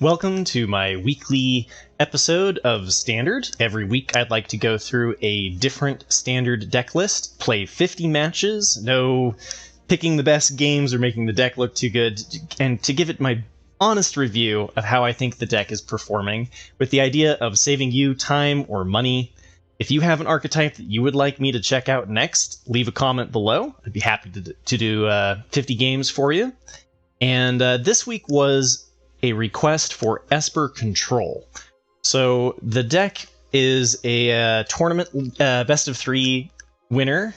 Welcome to my weekly episode of Standard. Every week I'd like to go through a different Standard deck list, play 50 matches, no picking the best games or making the deck look too good, and to give it my honest review of how I think the deck is performing, with the idea of saving you time or money. If you have an archetype that you would like me to check out next, leave a comment below. I'd be happy to do 50 games for you. And this week was a request for Esper Control. So the deck is a tournament best of 3 winner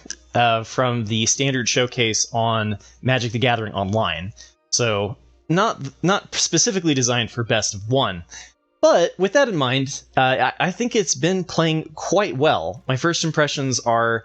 from the Standard Showcase on Magic the Gathering Online. So not specifically designed for best of 1. But with that in mind, I think it's been playing quite well. My first impressions are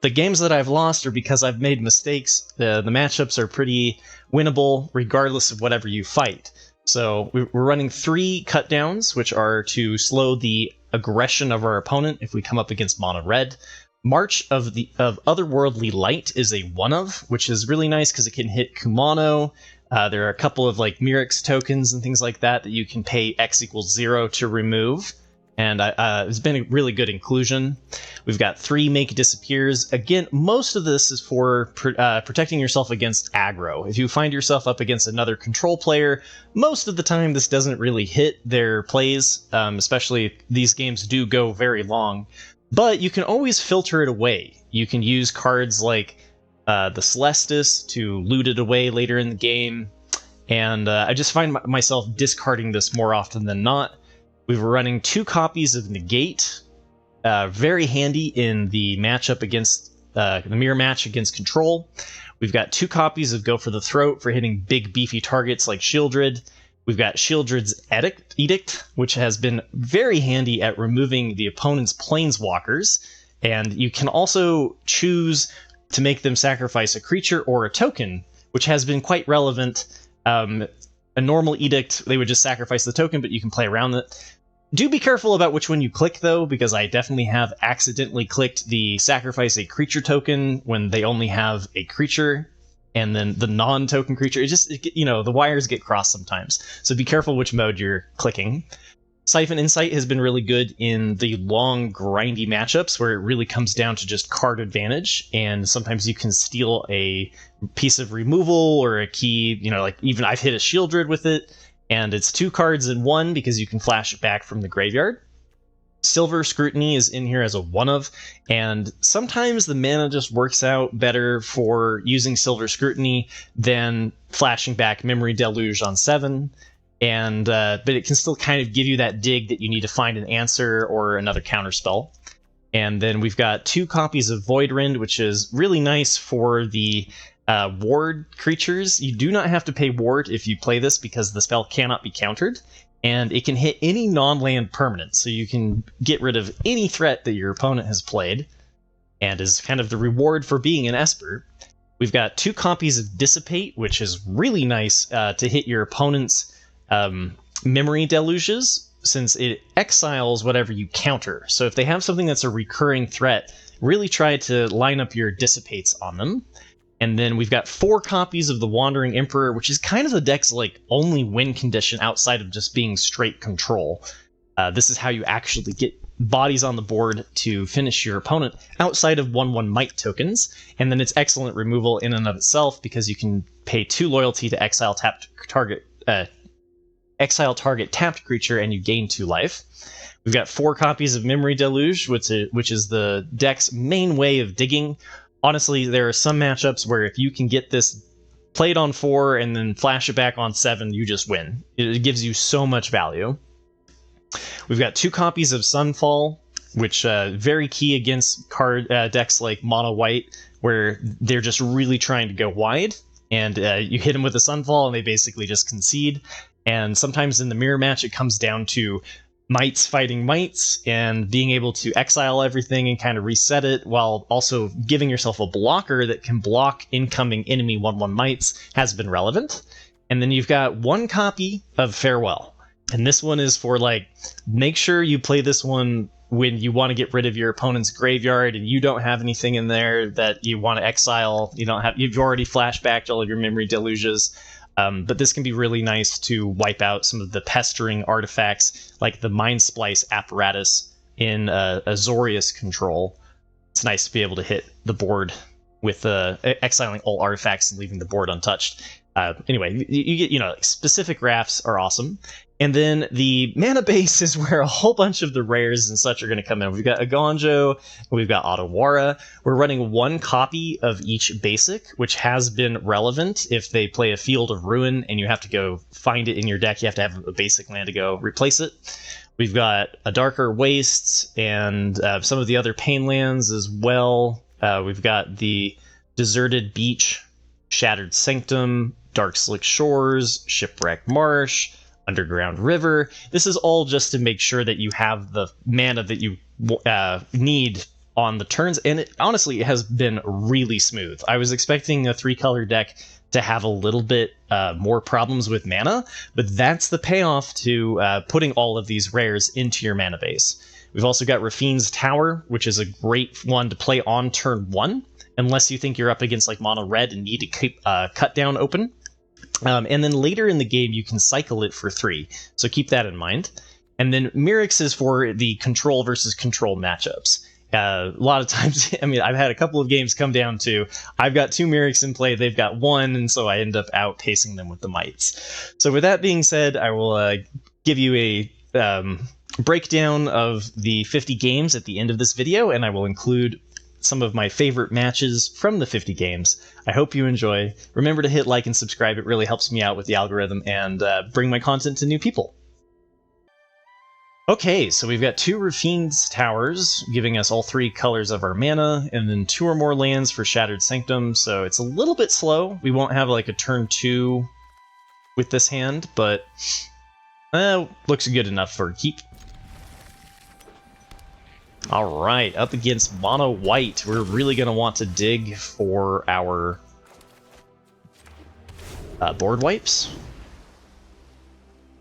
the games that I've lost are because I've made mistakes. The matchups are pretty winnable regardless of whatever you fight. So we're running 3 cutdowns, which are to slow the aggression of our opponent if we come up against mono red. March of Otherworldly Light is a 1-of, which is really nice because it can hit Kumano. There are a couple of like Mirix tokens and things like that you can pay X equals 0 to remove, and it's been a really good inclusion. We've got 3 Make Disappears. Again, most of this is for protecting yourself against aggro. If you find yourself up against another control player, most of the time this doesn't really hit their plays, especially if these games do go very long. But you can always filter it away. You can use cards like the Celestis to loot it away later in the game, and I just find myself discarding this more often than not. We were running 2 copies of Negate, very handy in the matchup against the mirror match against Control. We've got 2 copies of Go for the Throat for hitting big beefy targets like Shieldred. We've got Shieldred's Edict, which has been very handy at removing the opponent's planeswalkers, and you can also choose to make them sacrifice a creature or a token, which has been quite relevant. A normal Edict, they would just sacrifice the token, but you can play around it. Do be careful about which one you click, though, because I definitely have accidentally clicked the sacrifice a creature token when they only have a creature, and then the non-token creature. The wires get crossed sometimes, so be careful which mode you're clicking. Siphon Insight has been really good in the long, grindy matchups where it really comes down to just card advantage, and sometimes you can steal a piece of removal or a key, like even I've hit a Shieldred with it, and it's 2 cards in 1 because you can flash it back from the graveyard. Silver Scrutiny is in here as a 1-of, and sometimes the mana just works out better for using Silver Scrutiny than flashing back Memory Deluge on 7. And but it can still kind of give you that dig that you need to find an answer or another counterspell. And then we've got 2 copies of Voidrend, which is really nice for the ward creatures. You do not have to pay ward if you play this because the spell cannot be countered, and it can hit any non-land permanent, so you can get rid of any threat that your opponent has played, and is kind of the reward for being an Esper. We've got 2 copies of Dissipate, which is really nice to hit your opponent's Memory Deluges, since it exiles whatever you counter. So if they have something that's a recurring threat, really try to line up your Dissipates on them. And then we've got 4 copies of the Wandering Emperor, which is kind of the deck's only win condition outside of just being straight control. This is how you actually get bodies on the board to finish your opponent outside of 1/1 Might tokens, and then it's excellent removal in and of itself because you can pay 2 loyalty to exile target tapped creature, and you gain 2 life. We've got 4 copies of Memory Deluge, which is the deck's main way of digging. Honestly, there are some matchups where if you can get this played on 4 and then flash it back on 7, you just win. It gives you so much value. We've got 2 copies of Sunfall, which very key against card decks like Mono White, where they're just really trying to go wide, and you hit them with a Sunfall and they basically just concede. And sometimes in the mirror match, it comes down to Mights fighting Mights and being able to exile everything and kind of reset it while also giving yourself a blocker that can block incoming enemy 1/1 Mights has been relevant. And then you've got 1 copy of Farewell. And this one is for make sure you play this one when you want to get rid of your opponent's graveyard and you don't have anything in there that you want to exile. You've already flashbacked all of your Memory Deluges. But this can be really nice to wipe out some of the pestering artifacts, like the Mind Splice apparatus in Azorius Control. It's nice to be able to hit the board with exiling all artifacts and leaving the board untouched. Anyway, you get, like, specific rafts are awesome. And then the mana base is where a whole bunch of the rares and such are going to come in. We've got Agonjo, we've got Otawara. We're running one copy of each basic, which has been relevant if they play a Field of Ruin and you have to go find it in your deck. You have to have a basic land to go replace it. We've got a Darker Wastes and some of the other Pain lands as well. We've got the Deserted Beach, Shattered Sanctum, Dark Slick Shores, Shipwreck Marsh, Underground River. This is all just to make sure that you have the mana that you need on the turns, and honestly, it has been really smooth. I was expecting a 3-color deck to have a little bit more problems with mana, but that's the payoff to putting all of these rares into your mana base. We've also got Rafine's Tower, which is a great one to play on turn 1, unless you think you're up against like mono red and need to keep cut down open. And then later in the game, you can cycle it for 3, so keep that in mind. And then Mirix is for the control versus control matchups. A lot of times, I mean, I've had a couple of games come down to, I've got 2 Mirix in play, they've got 1, and so I end up outpacing them with the mites. So with that being said, I will give you a breakdown of the 50 games at the end of this video, and I will include some of my favorite matches from the 50 games. I hope you enjoy. Remember to hit like and subscribe. It really helps me out with the algorithm and bring my content to new people. Okay, so we've got 2 Rafine's Towers, giving us all 3 colors of our mana, and then 2 or more lands for Shattered Sanctum, so it's a little bit slow. We won't have like a turn 2 with this hand, but looks good enough for a keep. Alright, up against mono white. We're really going to want to dig for our board wipes.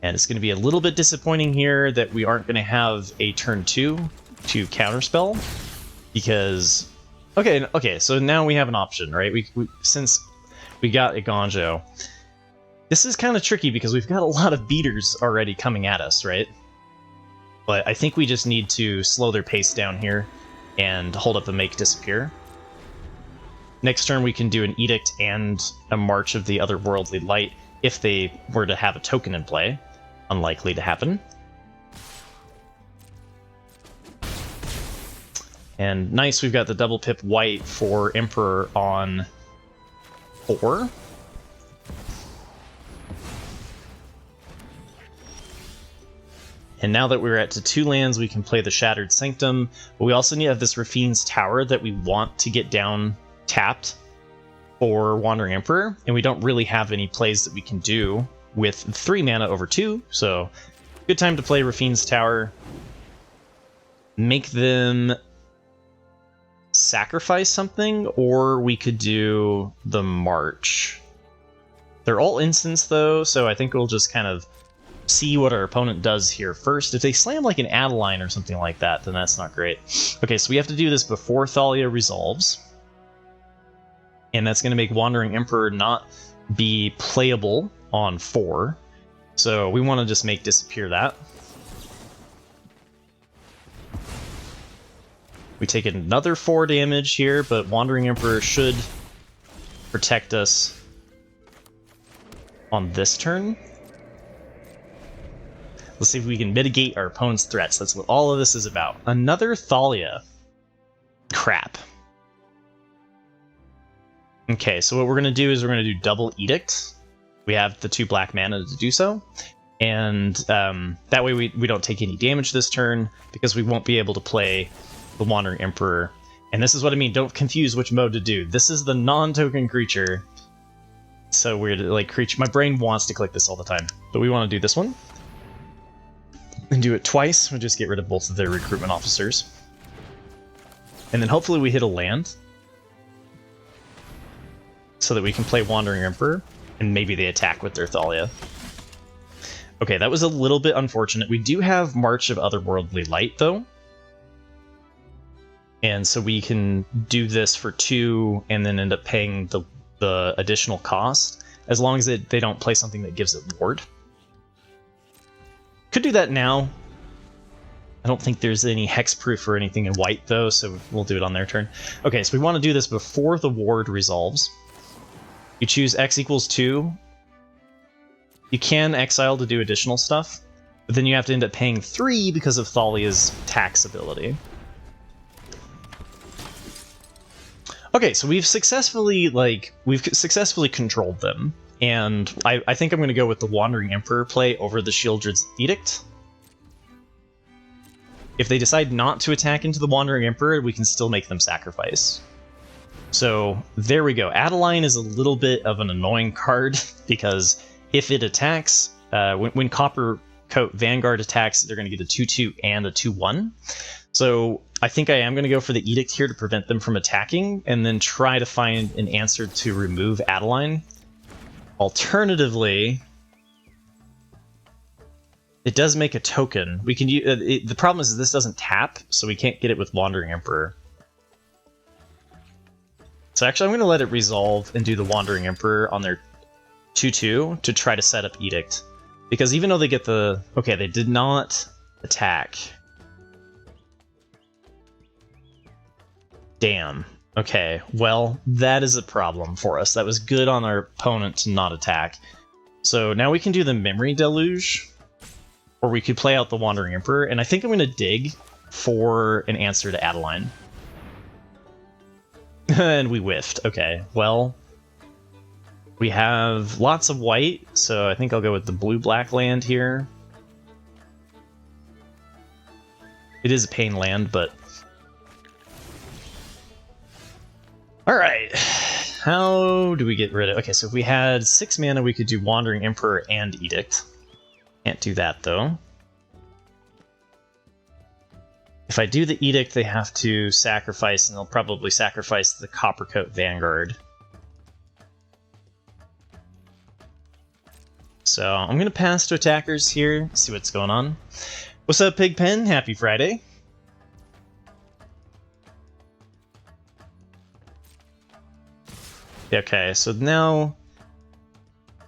And it's going to be a little bit disappointing here that we aren't going to have a turn 2 to counterspell. Because, okay, so now we have an option, right? Since we got Agonjo, this is kind of tricky because we've got a lot of beaters already coming at us, right? But I think we just need to slow their pace down here and hold up the Make Disappear. Next turn we can do an Edict and a March of the Otherworldly Light if they were to have a token in play. Unlikely to happen. And nice, we've got the double pip white for Emperor on 4. And now that we're at to 2 lands, we can play the Shattered Sanctum, but we also need to have this Rafine's Tower that we want to get down tapped for Wandering Emperor, and we don't really have any plays that we can do with 3 mana over 2, so good time to play Rafine's Tower. Make them sacrifice something, or we could do the March. They're all instants though, so I think we'll just kind of see what our opponent does here first. If they slam like an Adeline or something like that, then that's not great. Okay, so we have to do this before Thalia resolves. And that's going to make Wandering Emperor not be playable on 4. So we want to just make disappear that. We take another 4 damage here, but Wandering Emperor should protect us on this turn. Let's see if we can mitigate our opponent's threats. That's what all of this is about. Another Thalia. Crap. Okay, so what we're going to do is we're going to do double Edict. We have the 2 black mana to do so. And that way we don't take any damage this turn, because we won't be able to play the Wandering Emperor. And this is what I mean, don't confuse which mode to do. This is the non-token creature. So weird, like creature. My brain wants to click this all the time, but we want to do this one. And do it twice. We'll just get rid of both of their recruitment officers. And then hopefully we hit a land, so that we can play Wandering Emperor, and maybe they attack with their Thalia. Okay, that was a little bit unfortunate. We do have March of Otherworldly Light, though. And so we can do this for 2, and then end up paying the additional cost. as long as they don't play something that gives it ward. Could do that now. I don't think there's any hexproof or anything in white, though, so we'll do it on their turn. Okay, so we want to do this before the ward resolves. You choose X equals 2. You can exile to do additional stuff, but then you have to end up paying 3 because of Thalia's tax ability. Okay, so we've successfully controlled them, and I think I'm going to go with the Wandering Emperor play over the Sheoldred's Edict. If they decide not to attack into the Wandering Emperor, we can still make them sacrifice. So there we go. Adeline is a little bit of an annoying card, because if it attacks, when Copper Coat Vanguard attacks, they're going to get a 2/2 and a 2/1. So I think I am going to go for the Edict here to prevent them from attacking, and then try to find an answer to remove Adeline. Alternatively, it does make a token. We can use, the problem is this doesn't tap, so we can't get it with Wandering Emperor. So actually I'm going to let it resolve and do the Wandering Emperor on their 2/2 to try to set up Edict. Because even though they get the... Okay, they did not attack. Damn. Okay, well, that is a problem for us. That was good on our opponent to not attack. So now we can do the Memory Deluge, or we could play out the Wandering Emperor, and I think I'm going to dig for an answer to Adeline. And we whiffed. Okay, well, we have lots of white, so I think I'll go with the blue-black land here. It is a pain land, but... Alright, how do we get rid of... Okay, so if we had 6 mana, we could do Wandering Emperor and Edict. Can't do that, though. If I do the Edict, they have to sacrifice, and they'll probably sacrifice the Coppercoat Vanguard. So I'm going to pass to attackers here, see what's going on. What's up, Pigpen? Happy Friday. Okay, so now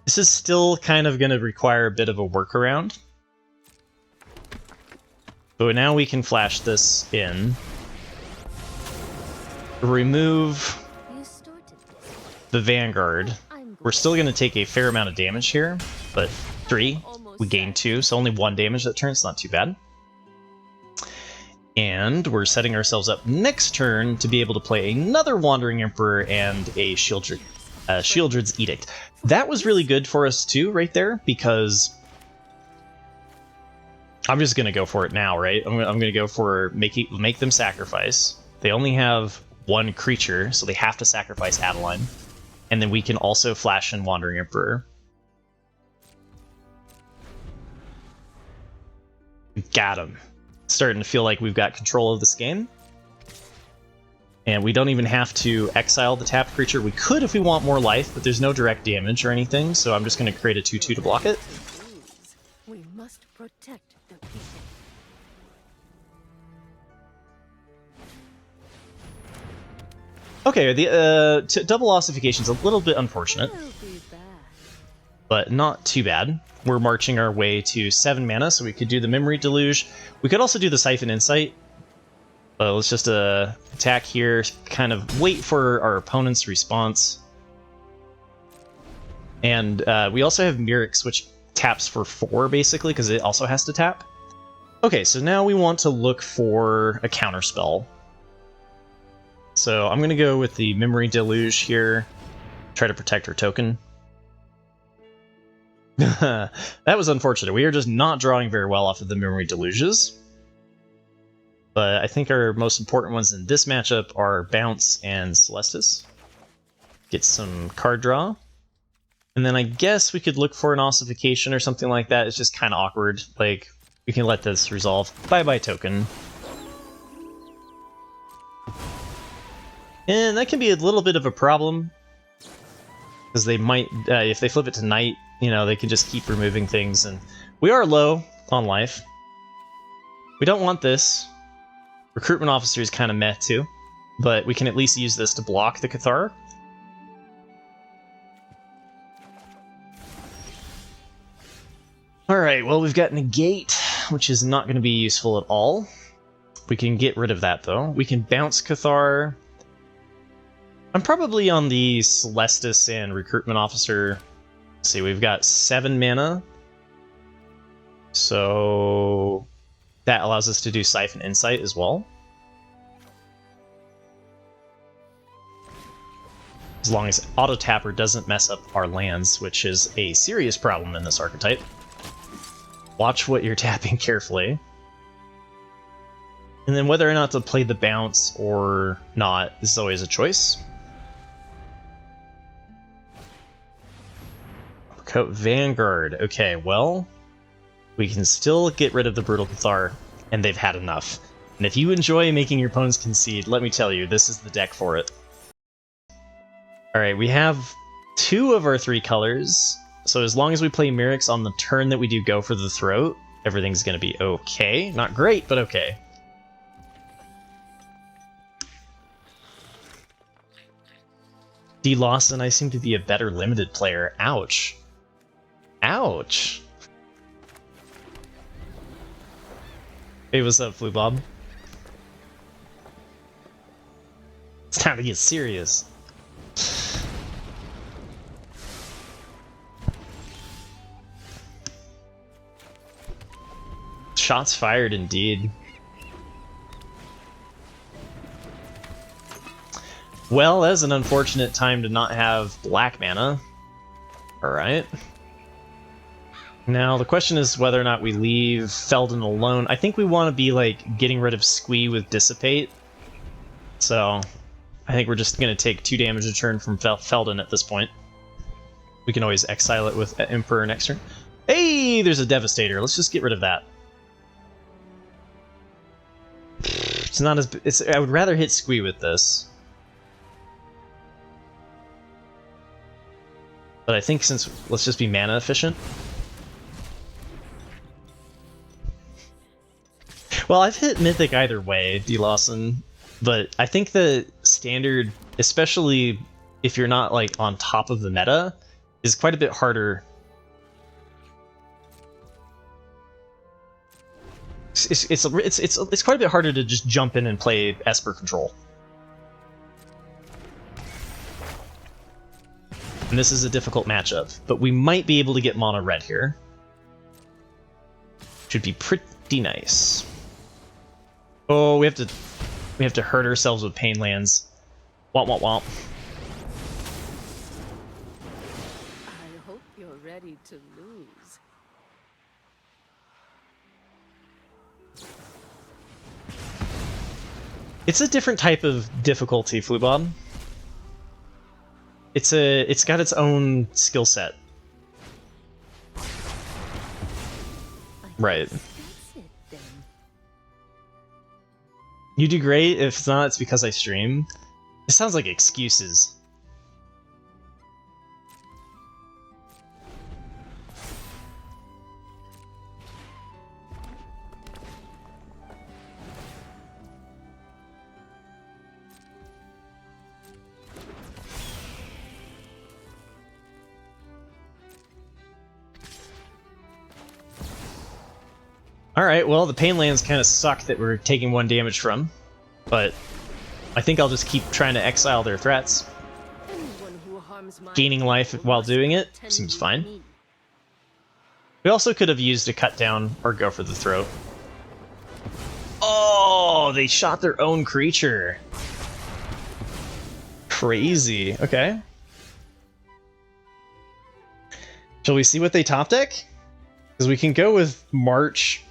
this is still kind of going to require a bit of a workaround. But now we can flash this in. Remove the Vanguard. We're still going to take a fair amount of damage here, but 3. We gain 2, so only 1 damage that turn. It's not too bad. And we're setting ourselves up next turn to be able to play another Wandering Emperor and a Sheoldred's Edict. That was really good for us too, right there, because I'm just going to go for it now, right? I'm going to go for make them sacrifice. They only have 1 creature, so they have to sacrifice Adeline. And then we can also flash in Wandering Emperor. Got him. Starting to feel like we've got control of this game. And we don't even have to exile the tapped creature. We could if we want more life, but there's no direct damage or anything, so I'm just going to create a 2/2 to block it. We must protect the people. Okay, the double ossification is a little bit unfortunate, but not too bad. We're marching our way to 7 mana, so we could do the Memory Deluge. We could also do the Siphon Insight. Let's just attack here, kind of wait for our opponent's response. And we also have Mirrex, which taps for 4, basically, because it also has to tap. Okay, so now we want to look for a counterspell. So I'm going to go with the Memory Deluge here, try to protect our token. That was unfortunate. We are just not drawing very well off of the Memory Deluges. But I think our most important ones in this matchup are Bounce and Celestis. Get some card draw. And then I guess we could look for an ossification or something like that. It's just kind of awkward. Like, we can let this resolve. Bye-bye token. And that can be a little bit of a problem. Because they might, if they flip it to night, you know, they can just keep removing things. And we are low on life. We don't want this. Recruitment Officer is kind of meh too. But we can at least use this to block the Cathar. Alright, well we've got Negate, which is not going to be useful at all. We can get rid of that though. We can bounce Cathar. I'm probably on the Celestis and Recruitment Officer. Let's see, we've got 7 mana. So that allows us to do Siphon Insight as well. As long as Auto Tapper doesn't mess up our lands, which is a serious problem in this archetype. Watch what you're tapping carefully. And then whether or not to play the bounce or not is always a choice. Vanguard. Okay, well, we can still get rid of the Brutal Cathar, and they've had enough. And if you enjoy making your opponents concede, let me tell you, this is the deck for it. Alright, we have 2 of our 3 colors, so as long as we play Mirrex on the turn that we do go for the throat, everything's going to be okay. Not great, but okay. D. Lawson, I seem to be a better limited player. Ouch. Ouch. Hey, what's up, Flu Bob? It's time to get serious. Shots fired, indeed. Well, that's an unfortunate time to not have black mana. Alright. Now, the question is whether or not we leave Feldon alone. I think we want to be, like, getting rid of Squee with Dissipate. So, I think we're just going to take 2 damage a turn from Feldon at this point. We can always exile it with Emperor next turn. Hey, there's a Devastator. Let's just get rid of that. It's not as... I would rather hit Squee with this. But I think since... Let's just be mana efficient. Well, I've hit Mythic either way, D. Lawson, but I think the Standard, especially if you're not like on top of the meta, is quite a bit harder. It's quite a bit harder to just jump in and play Esper Control. And this is a difficult matchup, but we might be able to get mono red here. Should be pretty nice. Oh, we have to hurt ourselves with pain lands. Womp womp womp. I hope you're ready to lose. It's a different type of difficulty, Flubob. It's got its own skill set. Right. You do great. If it's not, it's because I stream. It sounds like excuses. Alright, well, the pain lands kind of suck that we're taking 1 damage from, but I think I'll just keep trying to exile their threats. Gaining life while doing it seems fine. We also could have used a cut down or go for the throat. Oh, they shot their own creature. Crazy. Okay. Shall we see what they top deck? Because we can go with March.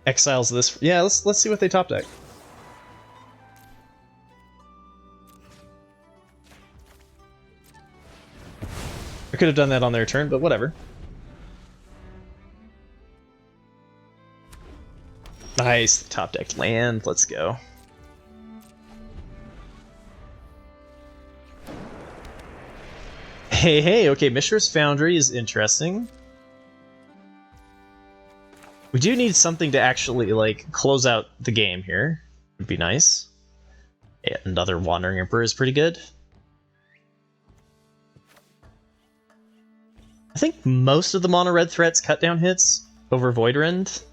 Exiles this. Yeah, let's see what they top deck. I could have done that on their turn, but whatever. Nice, top deck land. Let's go. Hey, okay, Mishra's Foundry is interesting. We do need something to actually, like, close out the game here. Would be nice. Yeah, another Wandering Emperor is pretty good. I think most of the mono red threats cut down hits over Voidrend.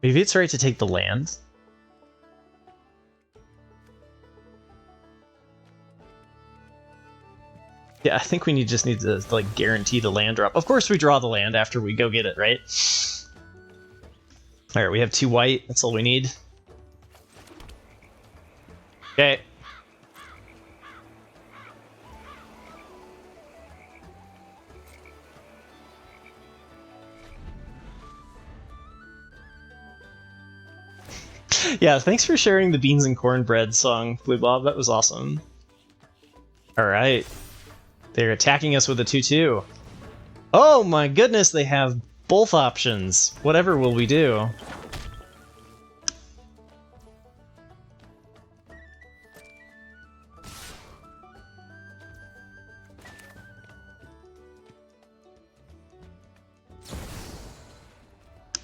Maybe it's right to take the land. Yeah, I think we just need to like guarantee the land drop. Of course we draw the land after we go get it, right? Alright, we have 2 white, that's all we need. Okay. Yeah, thanks for sharing the Beans and Cornbread song, Blue Bob. That was awesome. Alright. They're attacking us with a 2-2. Oh my goodness, they have both options. Whatever will we do?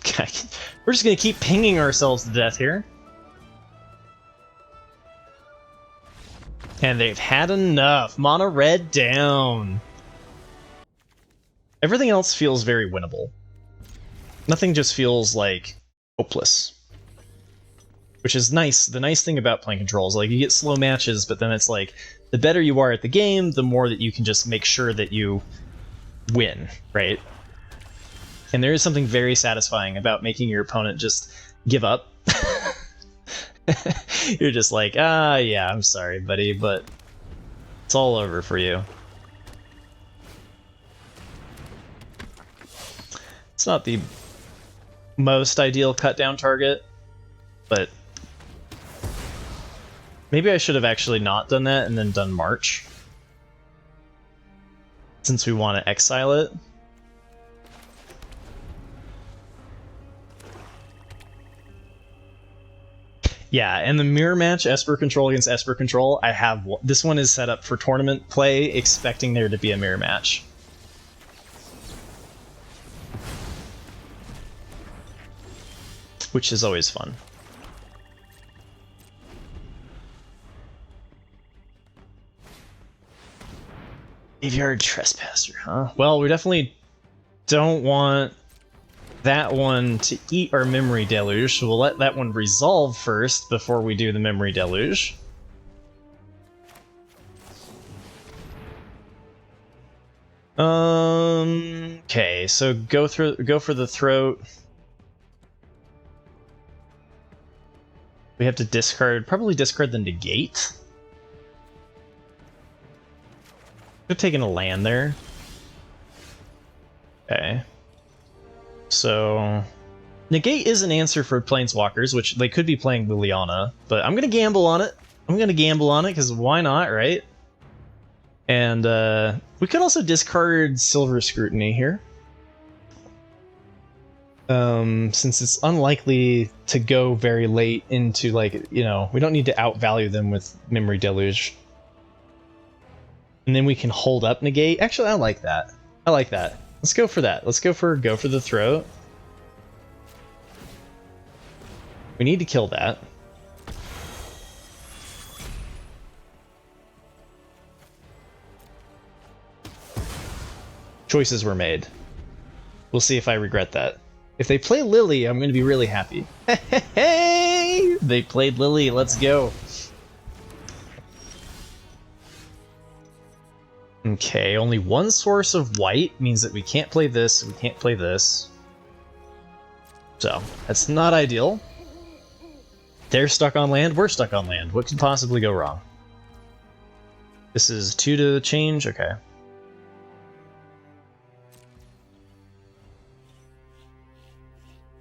Okay, we're just gonna keep pinging ourselves to death here. And they've had enough. Mono red down. Everything else feels very winnable. Nothing just feels like hopeless. Which is nice. The nice thing about playing Control is like you get slow matches, but then it's like the better you are at the game, the more that you can just make sure that you win, right? And there is something very satisfying about making your opponent just give up. You're just like, yeah, I'm sorry, buddy, but it's all over for you. It's not the most ideal cut down target, but maybe I should have actually not done that and then done March, since we want to exile it. Yeah, and the mirror match, Esper Control against Esper Control, I have... This one is set up for tournament play, expecting there to be a mirror match. Which is always fun. Graveyard Trespasser, huh? Well, we definitely don't want that one to eat our Memory Deluge, so we'll let that one resolve first before we do the Memory Deluge. Okay, so go for the throat. We have to discard, probably discard the negate. Could have taken a land there. Okay. So, negate is an answer for planeswalkers, which they could be playing Liliana, but I'm gonna gamble on it. I'm gonna gamble on it because why not, right? And we could also discard Silver Scrutiny here, since it's unlikely to go very late into, like, you know, we don't need to outvalue them with Memory Deluge. And then we can hold up negate. Actually, I like that. I like that. Let's go for that. Let's go for the throat. We need to kill that. Choices were made. We'll see if I regret that. If they play Lily, I'm going to be really happy. Hey! They played Lily. Let's go. Okay, only one source of white means that we can't play this, we can't play this. So, that's not ideal. They're stuck on land, we're stuck on land. What could possibly go wrong? This is 2 to change? Okay.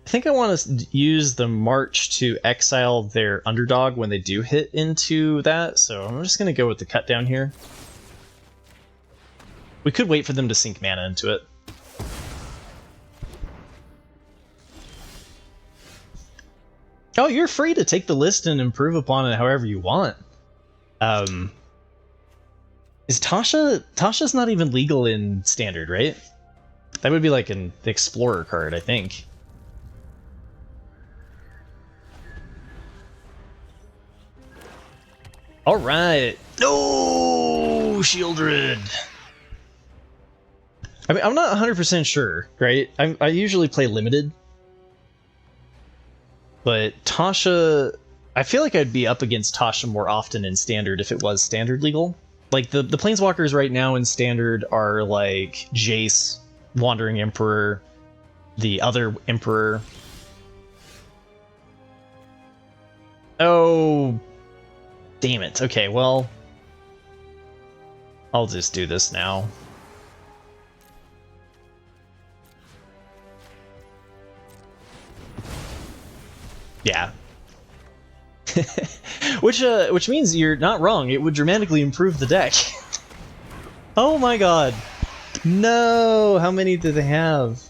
I think I want to use the March to exile their underdog when they do hit into that, so I'm just going to go with the cut down here. We could wait for them to sink mana into it. Oh, you're free to take the list and improve upon it however you want. Is Tasha... Tasha's not even legal in Standard, right? That would be like an Explorer card, I think. Alright. No! No, Shieldred! I mean, I'm not 100% sure, right? I usually play limited. But Tasha... I feel like I'd be up against Tasha more often in Standard if it was Standard legal. Like, the Planeswalkers right now in Standard are, like, Jace, Wandering Emperor, the other Emperor. Oh... Damn it. Okay, well... I'll just do this now. Yeah. Which means you're not wrong. It would dramatically improve the deck. Oh my god. No! How many do they have?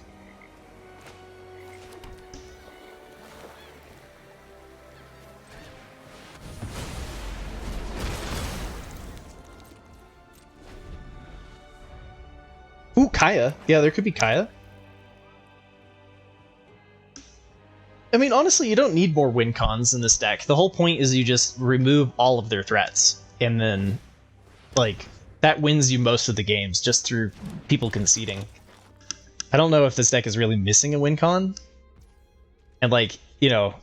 Ooh, Kaya. Yeah, there could be Kaya. I mean, honestly, you don't need more win cons in this deck. The whole point is you just remove all of their threats. And then, like, that wins you most of the games just through people conceding. I don't know if this deck is really missing a win con. And, like, you know,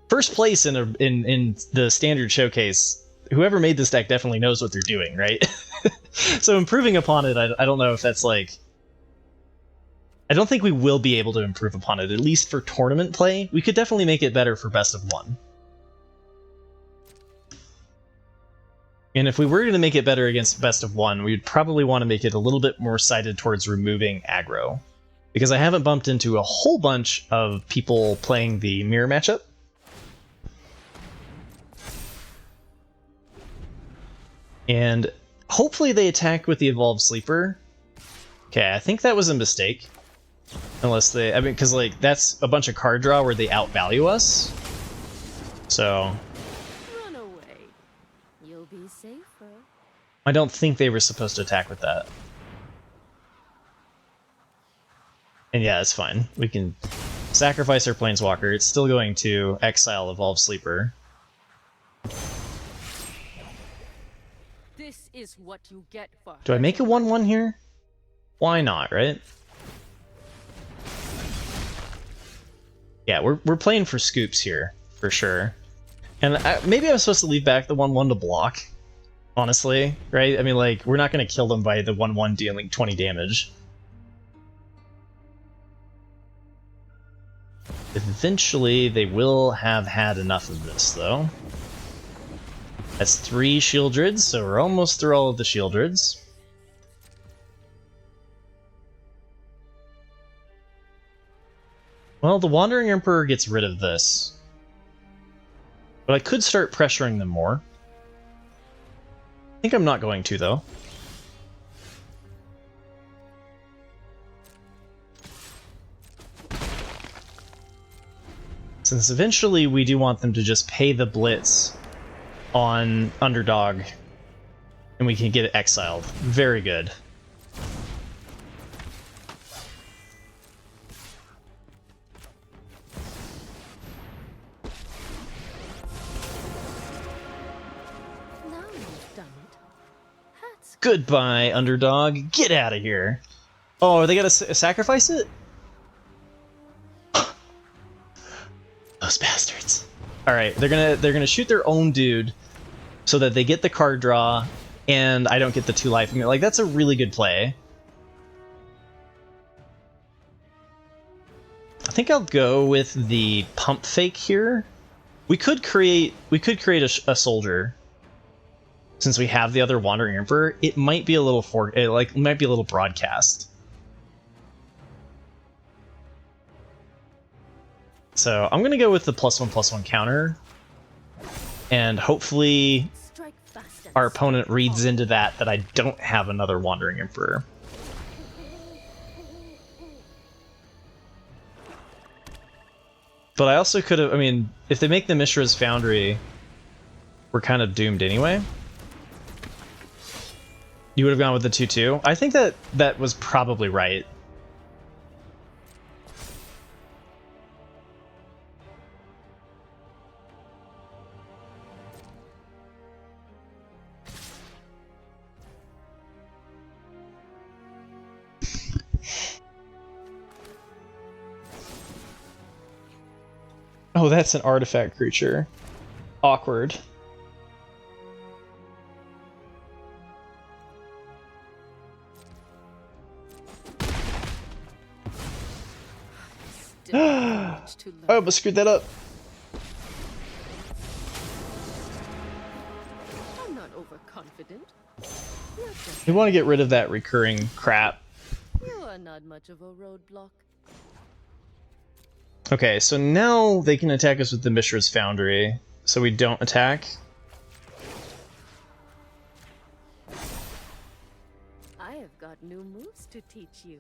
first place in the Standard Showcase, whoever made this deck definitely knows what they're doing, right? So improving upon it, I don't know if that's, like... I don't think we will be able to improve upon it, at least for tournament play. We could definitely make it better for best of one. And if we were going to make it better against best of one, we'd probably want to make it a little bit more sided towards removing aggro. Because I haven't bumped into a whole bunch of people playing the mirror matchup. And hopefully they attack with the Evolved Sleeper. Okay, I think that was a mistake. Unless they... I mean, because, like, that's a bunch of card draw where they outvalue us. So... Run away. You'll be safer. I don't think they were supposed to attack with that. And yeah, it's fine. We can sacrifice our Planeswalker. It's still going to exile Evolved Sleeper. This is what you get for... Do I make a 1/1 here? Why not, right? Yeah, we're playing for scoops here, for sure. And maybe I'm supposed to leave back the 1/1 to block, honestly, right? I mean, like, we're not going to kill them by the 1/1 dealing 20 damage. Eventually, they will have had enough of this, though. That's 3 Shieldreds, so we're almost through all of the Shieldreds. Well, the Wandering Emperor gets rid of this. But I could start pressuring them more. I think I'm not going to, though. Since eventually we do want them to just pay the blitz on Underdog, and we can get it exiled. Very good. Now you've done it. That's Goodbye, Underdog. Get out of here. Oh, are they gonna sacrifice it? Those bastards. All right, they're gonna shoot their own dude, so that they get the card draw, and I don't get the 2 life. I mean, like, that's a really good play. I think I'll go with the pump fake here. We could create a soldier. Since we have the other Wandering Emperor, it might be a little broadcast. So I'm gonna go with the +1/+1 counter, and hopefully strike fast and our opponent reads into that I don't have another Wandering Emperor. But I also could have, I mean, if they make the Mishra's Foundry, we're kind of doomed anyway. You would have gone with the 2/2? I think that was probably right. Oh, that's an artifact creature. Awkward. Still have much to learn. I almost screwed that up. I'm not overconfident. You're just- We want to get rid of that recurring crap. You are not much of a roadblock. Okay, so now they can attack us with the Mishra's Foundry, so we don't attack. I have got new moves to teach you.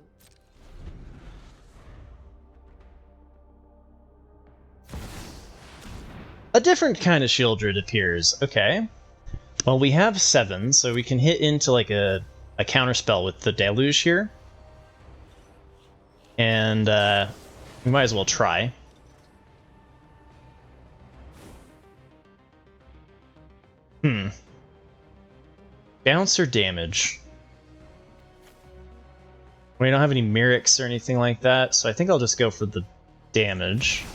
A different kind of Shieldred appears. Okay. Well, we have 7, so we can hit into like a counterspell with the Deluge here. And we might as well try. Bounce or damage? We don't have any Myrics or anything like that, so I think I'll just go for the damage.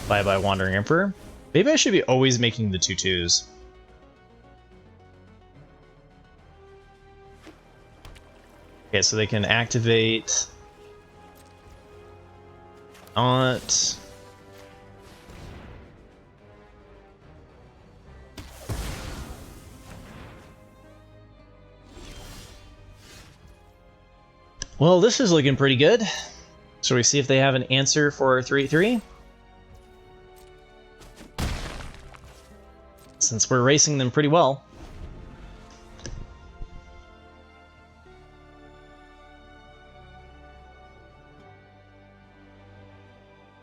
Bye-bye, Wandering Emperor. Maybe I should be always making the 2/2s. Okay, so they can activate... Not... Well, this is looking pretty good. Shall we see if they have an answer for 3/3? Since we're racing them pretty well.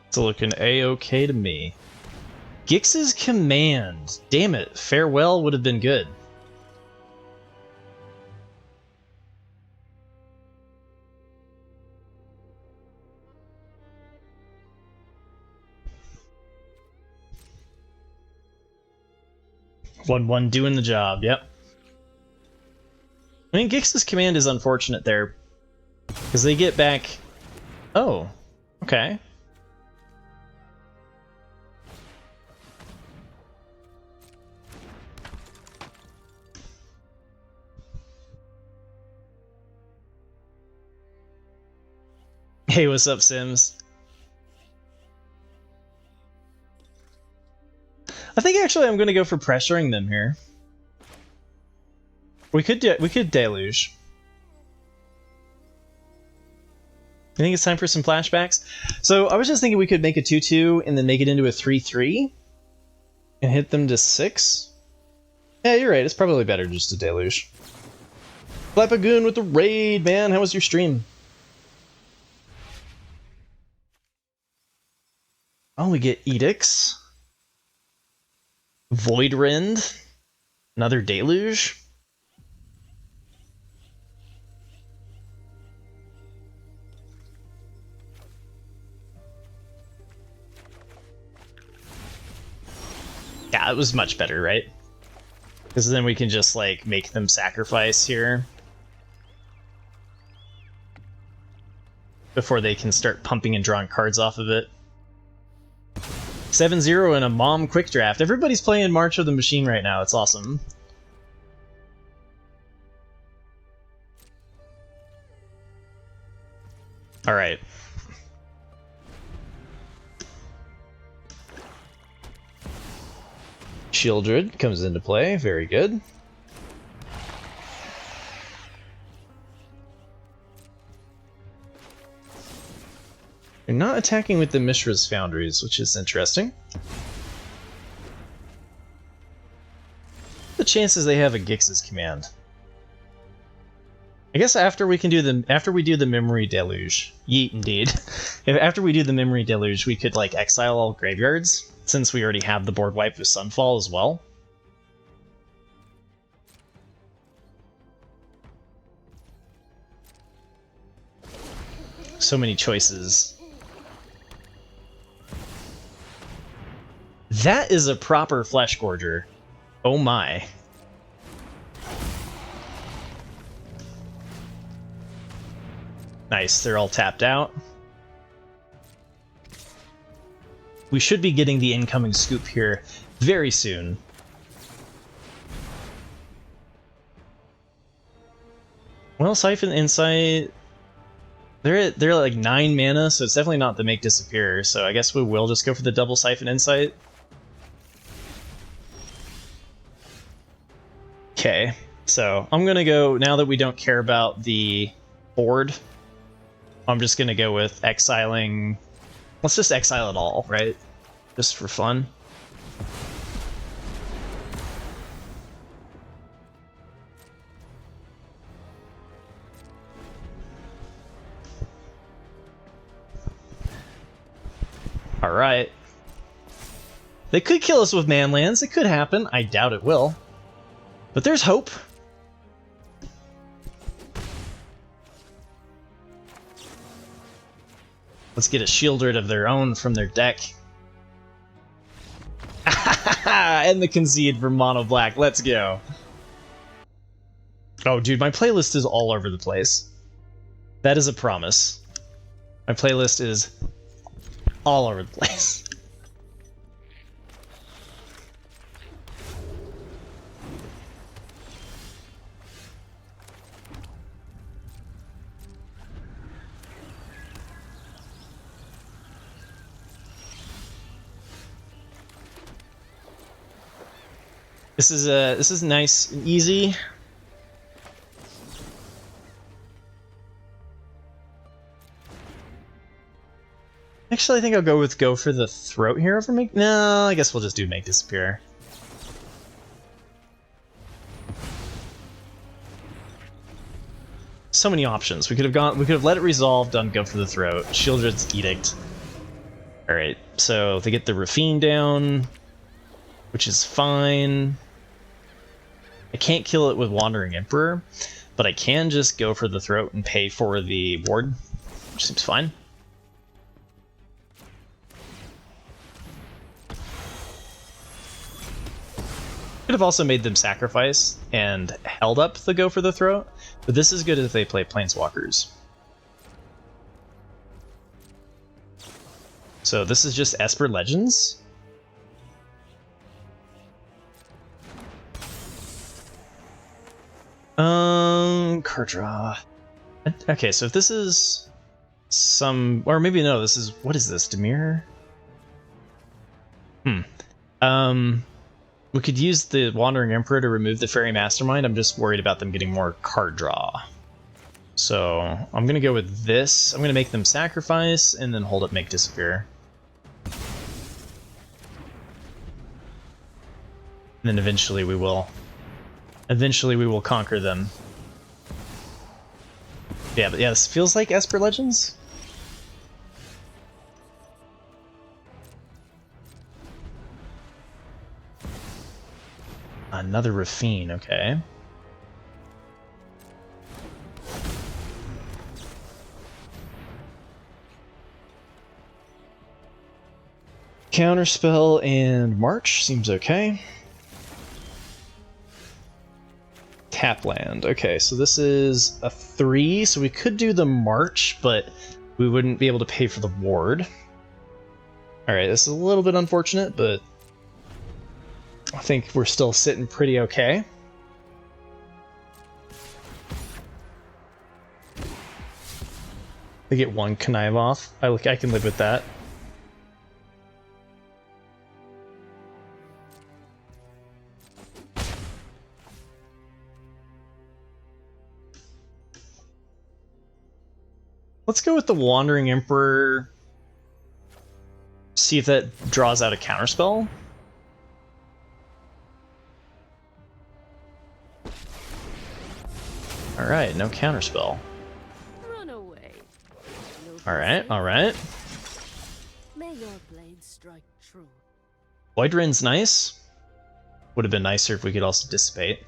It's looking a-okay to me. Gix's Command. Damn it, Farewell would have been good. One doing the job, yep. I mean, Gix's Command is unfortunate there. Because they get back... Oh, okay. Hey, what's up, Sims? I think actually I'm going to go for pressuring them here. We could Deluge. I think it's time for some flashbacks. So I was just thinking we could make a 2/2 and then make it into a 3/3 and hit them to 6. Yeah, you're right. It's probably better just to Deluge. Flapagoon with the raid, man. How was your stream? Oh, we get Edicts. Voidrend. Another Deluge. Yeah, it was much better, right? Because then we can just, like, make them sacrifice here. Before they can start pumping and drawing cards off of it. 7-0 and a mom quick draft. Everybody's playing March of the Machine right now. It's awesome. All right. Shieldred comes into play. Very good. You're not attacking with the Mishra's Foundries, which is interesting. The chances they have a Gix's Command. I guess after we do the Memory Deluge, yeet indeed. After we do the Memory Deluge, we could like exile all graveyards, since we already have the board wipe with Sunfall as well. So many choices. That is a proper Flesh Gorger. Oh my. Nice, they're all tapped out. We should be getting the incoming scoop here very soon. Well, Siphon Insight, they're like 9 mana, so it's definitely not the make disappear, so I guess we will just go for the double Siphon Insight. Okay, so I'm gonna go, now that we don't care about the board, I'm just gonna go with exiling. Let's just exile it all, right? Just for fun. Alright. They could kill us with manlands, it could happen. I doubt it will. But there's hope. Let's get a Shieldred of their own from their deck. And the concede for mono black. Let's go. Oh, dude, my playlist is all over the place. That is a promise. My playlist is all over the place. This is nice and easy. Actually, I think I'll go for the throat here over make. No, I guess we'll just do make disappear. So many options. We could have let it resolve, done go for the throat. Shieldred's Edict. All right, so they get the Rafine down, which is fine. I can't kill it with Wandering Emperor, but I can just go for the throat and pay for the ward, which seems fine. Could have also made them sacrifice and held up the go for the throat, but this is good if they play Planeswalkers. So this is just Esper Legends. Card draw. Okay, so if this is some, or maybe no, this is, what is this, Dimir? We could use the Wandering Emperor to remove the Fairy Mastermind. I'm just worried about them getting more card draw. So I'm gonna go with this. I'm gonna make them sacrifice and then hold up make disappear. And then eventually we will conquer them. Yeah, but yeah, this feels like Esper Legends. Another Rafine, okay. Counterspell and March seems okay. Tapland. Okay, so this is a 3, so we could do the March, but we wouldn't be able to pay for the ward. Alright, this is a little bit unfortunate, but I think we're still sitting pretty okay. They get 1 connive off. I can live with that. Let's go with the Wandering Emperor. See if that draws out a counterspell. Alright, no counterspell. Run away. Alright, alright. May your blade strike true. Voidrin's nice. Would have been nicer if we could also dissipate.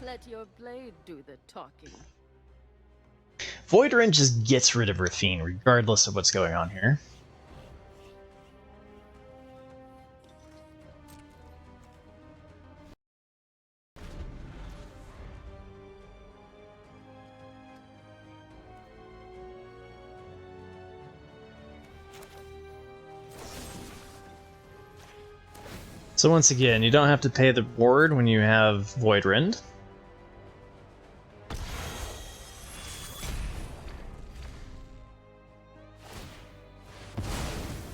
Let your blade do the talking. Voidrin just gets rid of Rafine regardless of what's going on here. So once again, you don't have to pay the reward when you have Voidrend.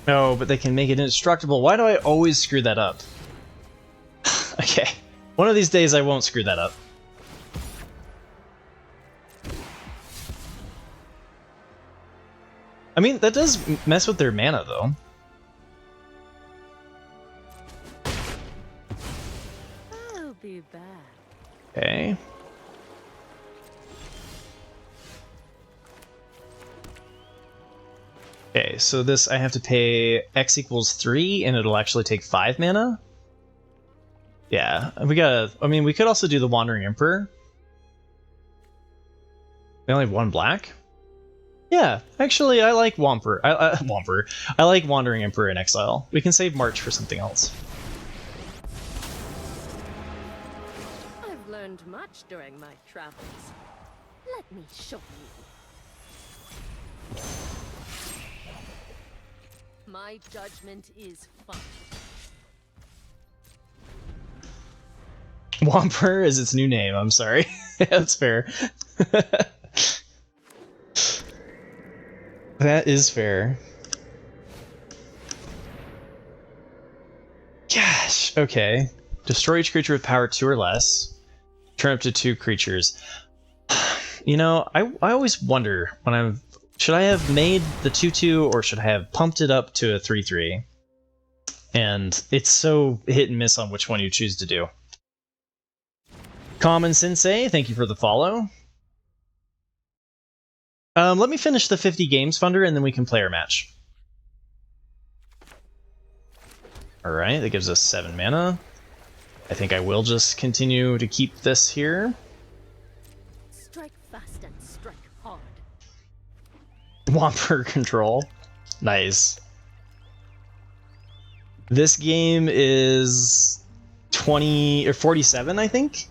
No, but they can make it indestructible. Why do I always screw that up? Okay, one of these days I won't screw that up. I mean, that does mess with their mana, though. I'll be back. Okay. Okay, so this I have to pay X equals 3, and it'll actually take 5 mana? Yeah, we gotta... I mean, we could also do the Wandering Emperor. We only have 1 black? Yeah, actually, I like Womper. Womper. I like Wandering Emperor in Exile. We can save March for something else. I've learned much during my travels. Let me show you. My judgment is fine. Womper is its new name, I'm sorry. That's fair. That is fair. Gosh, okay. Destroy each creature with power 2 or less. Turn up to 2 creatures. You know, I always wonder when I'm... Should I have made the 2/2 or should I have pumped it up to a 3/3? And it's so hit and miss on which one you choose to do. Common Sensei, thank you for the follow. Let me finish the 50 games funder and then we can play our match. Alright, that gives us 7 mana. I think I will just continue to keep this here. Strike fast and strike hard. Womper control. Nice. This game is 20 or 47, I think.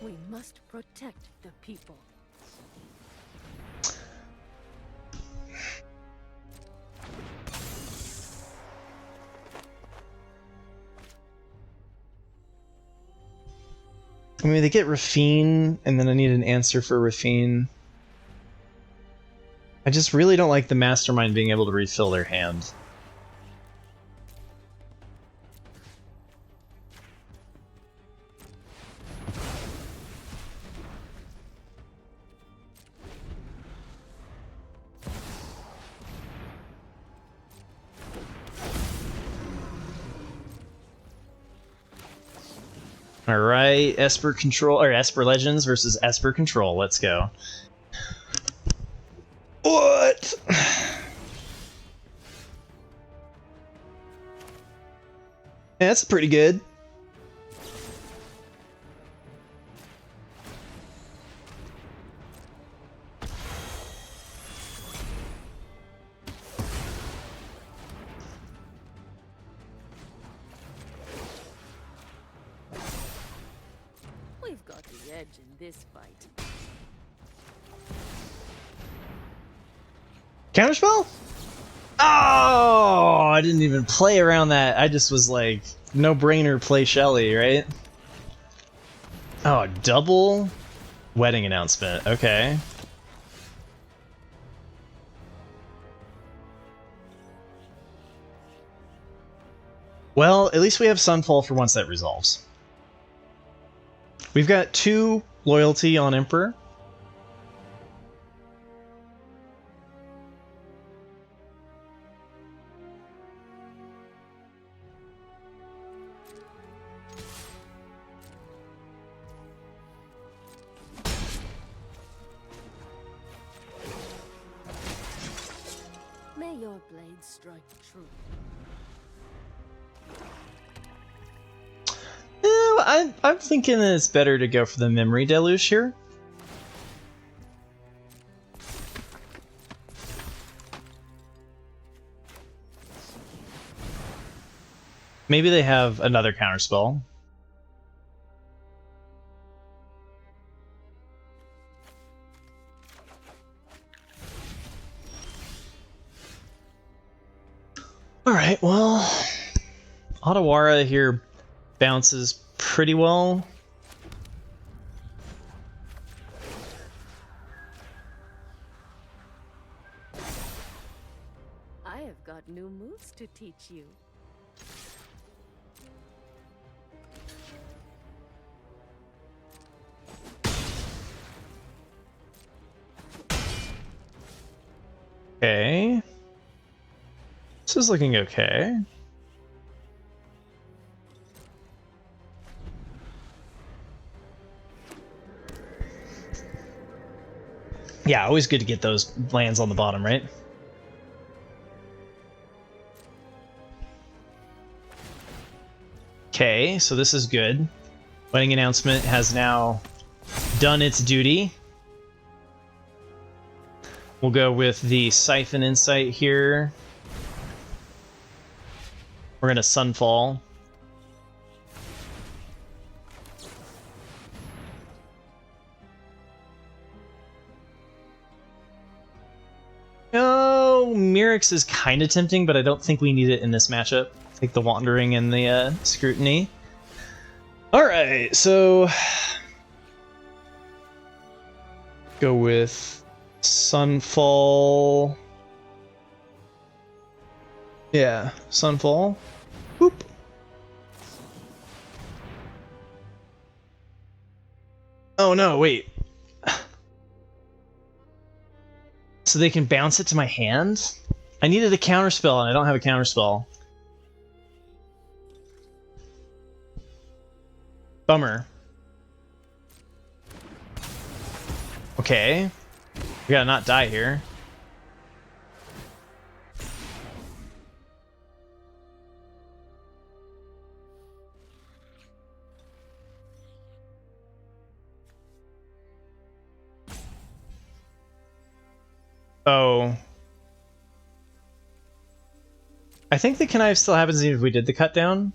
We must protect the people. I mean, they get Rafine, and then I need an answer for Rafine. I just really don't like the Mastermind being able to refill their hand. Alright, Esper Control, or Esper Legends versus Esper Control. Let's go. What? Yeah, that's pretty good. We've got the edge in this fight. Counterspell? Oh, I didn't even play around that. I just was like, no brainer, play Shelly, right? Oh, double wedding announcement. Okay. Well, at least we have Sunfall for once that resolves. We've got 2 loyalty on Emperor. your blade strike true. I'm thinking that it's better to go for the memory deluge here. Maybe they have another counterspell. Alright, well, Otawara here bounces pretty well. I have got new moves to teach you. Okay. This is looking okay. Yeah, always good to get those lands on the bottom, right? Okay, so this is good. Wedding announcement has now done its duty. We'll go with the Siphon Insight here. We're gonna Sunfall. Oh, Mirrex is kind of tempting, but I don't think we need it in this matchup. Take the Wandering and the Scrutiny. Alright, so... go with Sunfall. Yeah, Sunfall. Boop. Oh no, wait. So they can bounce it to my hand? I needed a counterspell and I don't have a counterspell. Bummer. Okay. We gotta not die here. Oh. I think the connive still happens even if we did the cut down.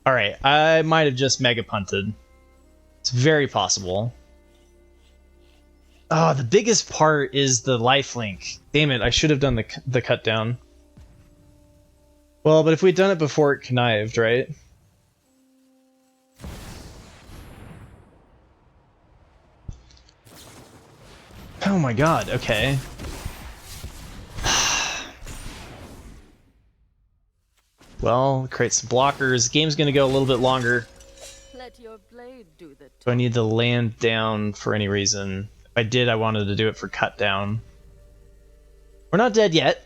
Alright, I might have just mega punted. It's very possible. Oh, the biggest part is the lifelink. Damn it, I should have done the cut down. Well, but if we'd done it before it connived, right? Oh my god, okay. Well, create some blockers. Game's gonna go a little bit longer. Let your blade do the Do I need to land down for any reason? If I did, I wanted to do it for cut down. We're not dead yet.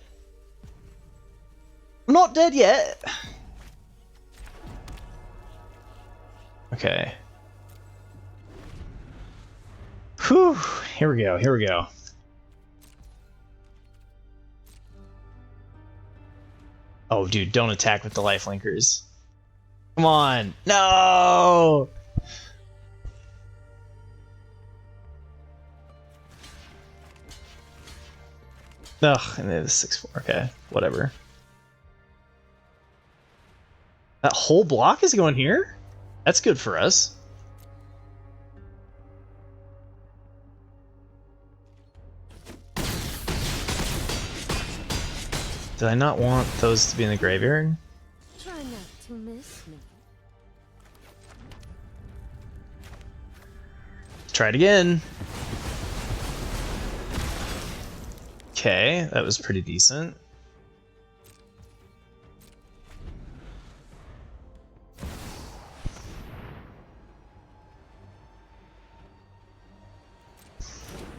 We're not dead yet. Okay. Whew. Here we go. Here we go. Oh, dude, don't attack with the lifelinkers. Come on. No! Ugh, and it is 6-4. Okay, whatever. That whole block is going here? That's good for us. Did I not want those to be in the graveyard? Try not to miss me. Try it again. Okay, that was pretty decent.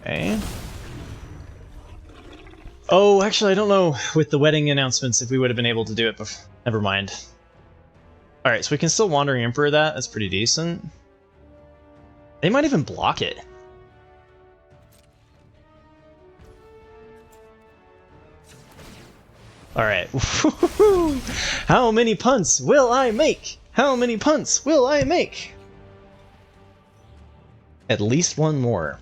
Okay. Oh, actually, I don't know with the wedding announcements if we would have been able to do it before. Never mind. Alright, so we can still Wandering Emperor that. That's pretty decent. They might even block it. Alright. How many punts will I make? How many punts will I make? At least one more.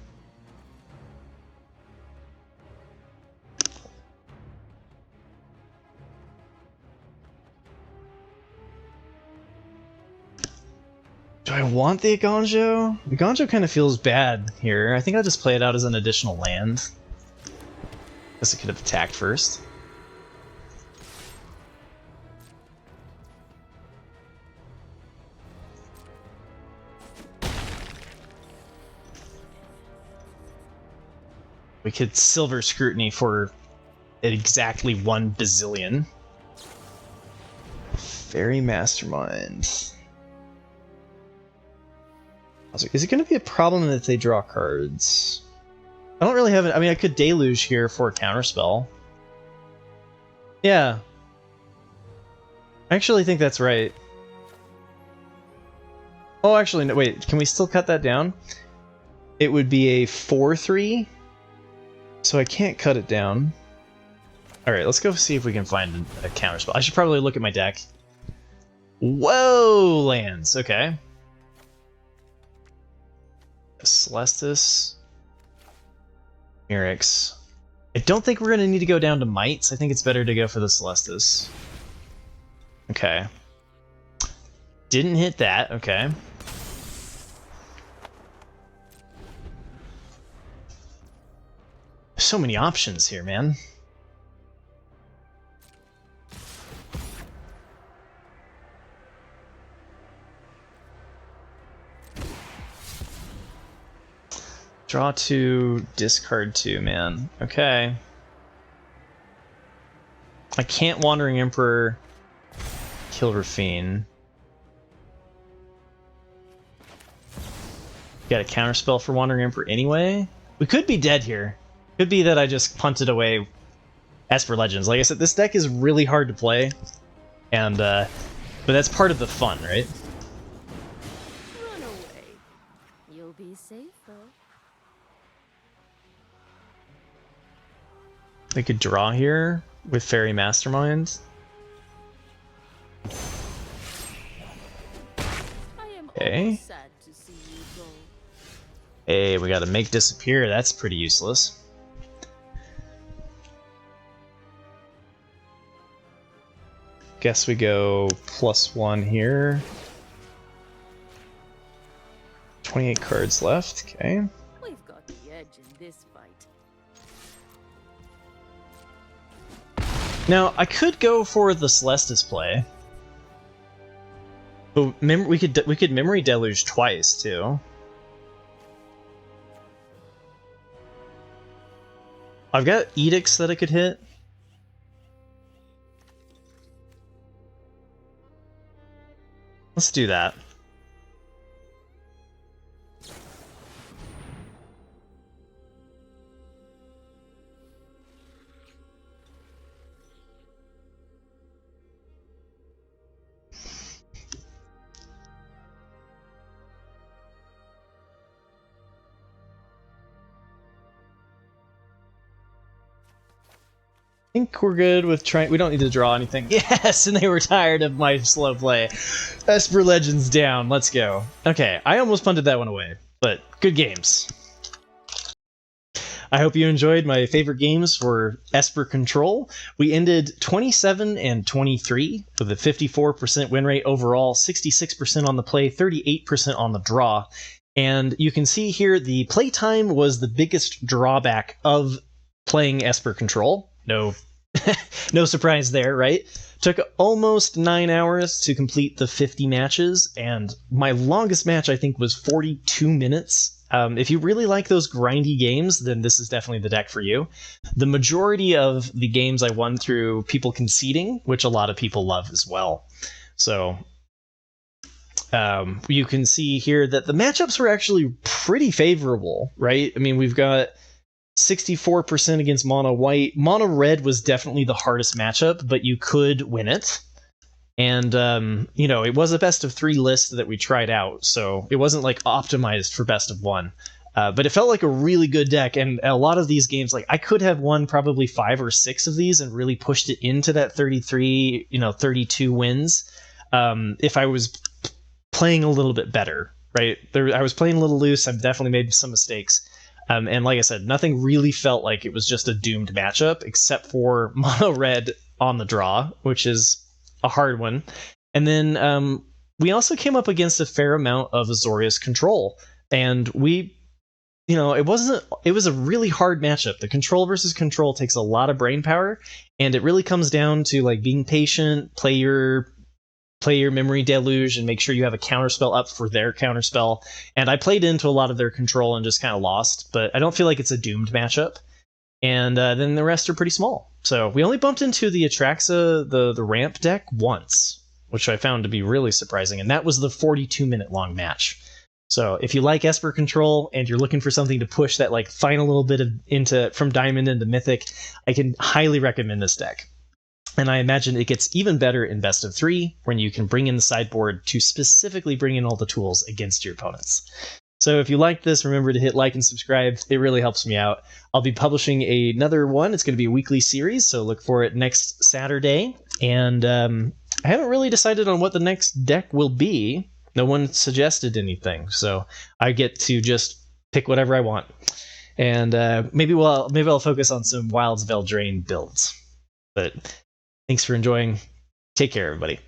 Do I want the Agonjo? The Agonjo kind of feels bad here. I think I'll just play it out as an additional land. Guess I could have attacked first. We could Silver Scrutiny for exactly 1 bazillion. Fairy Mastermind. Is it going to be a problem that they draw cards? I don't really have it. I mean, I could Deluge here for a counterspell. Yeah. I actually think that's right. Oh, actually, no, wait. Can we still cut that down? It would be a 4/3. So I can't cut it down. Alright, let's go see if we can find a counterspell. I should probably look at my deck. Whoa, lands. Okay. Celestis. Mirix. I don't think we're going to need to go down to Mites. I think it's better to go for the Celestis. Okay. Didn't hit that. Okay. So many options here, man. Draw 2, discard 2, man. Okay. I can't Wandering Emperor, kill Rafine. Got a counterspell for Wandering Emperor anyway? We could be dead here. Could be that I just punted away Esper Legends. Like I said, this deck is really hard to play, and but that's part of the fun, right? Run away. You'll be safer. They could draw here with Fairy Mastermind. Okay. Sad to see you go. Hey, we gotta make disappear. That's pretty useless. Guess we go +1 here. 28 cards left. Okay. We've got the edge in this fight. Now I could go for the Celestis play, but we could Memory Deluge twice too. I've got Edicts that I could hit. Let's do that. I think we're good with trying. We don't need to draw anything. Yes, and they were tired of my slow play. Esper Legends down. Let's go. Okay, I almost punted that one away, but good games. I hope you enjoyed my favorite games for Esper Control. We ended 27 and 23 with a 54% win rate overall, 66% on the play, 38% on the draw. And you can see here the playtime was the biggest drawback of playing Esper Control. No, no surprise there, right? Took almost 9 hours to complete the 50 matches, and my longest match, I think, was 42 minutes. If you really like those grindy games, then this is definitely the deck for you. The majority of the games I won through people conceding, which a lot of people love as well. So you can see here that the matchups were actually pretty favorable, right? I mean, we've got 64% against mono white. Mono red was definitely the hardest matchup, but you could win it. And, you know, it was a best of 3 list that we tried out, so it wasn't like optimized for best of 1. But it felt like a really good deck, and a lot of these games, like I could have won probably 5 or 6 of these and really pushed it into that 33, 32 wins if I was playing a little bit better, right? I was playing a little loose. I've definitely made some mistakes. And like I said, nothing really felt like it was just a doomed matchup, except for mono red on the draw, which is a hard one. And then we also came up against a fair amount of Azorius control, and it was a really hard matchup. The control versus control takes a lot of brain power, and it really comes down to like being patient, play your memory deluge, and make sure you have a counterspell up for their counterspell. And I played into a lot of their control and just kind of lost, but I don't feel like it's a doomed matchup. And then the rest are pretty small. So we only bumped into the Atraxa, the ramp deck once, which I found to be really surprising, and that was the 42-minute long match. So if you like Esper Control and you're looking for something to push that like final little bit from Diamond into Mythic, I can highly recommend this deck. And I imagine it gets even better in Best of 3, when you can bring in the sideboard to specifically bring in all the tools against your opponents. So if you like this, remember to hit like and subscribe. It really helps me out. I'll be publishing another one. It's going to be a weekly series, so look for it next Saturday. And I haven't really decided on what the next deck will be. No one suggested anything, so I get to just pick whatever I want. And maybe I'll focus on some Wilds of Eldraine builds. But thanks for enjoying. Take care, everybody.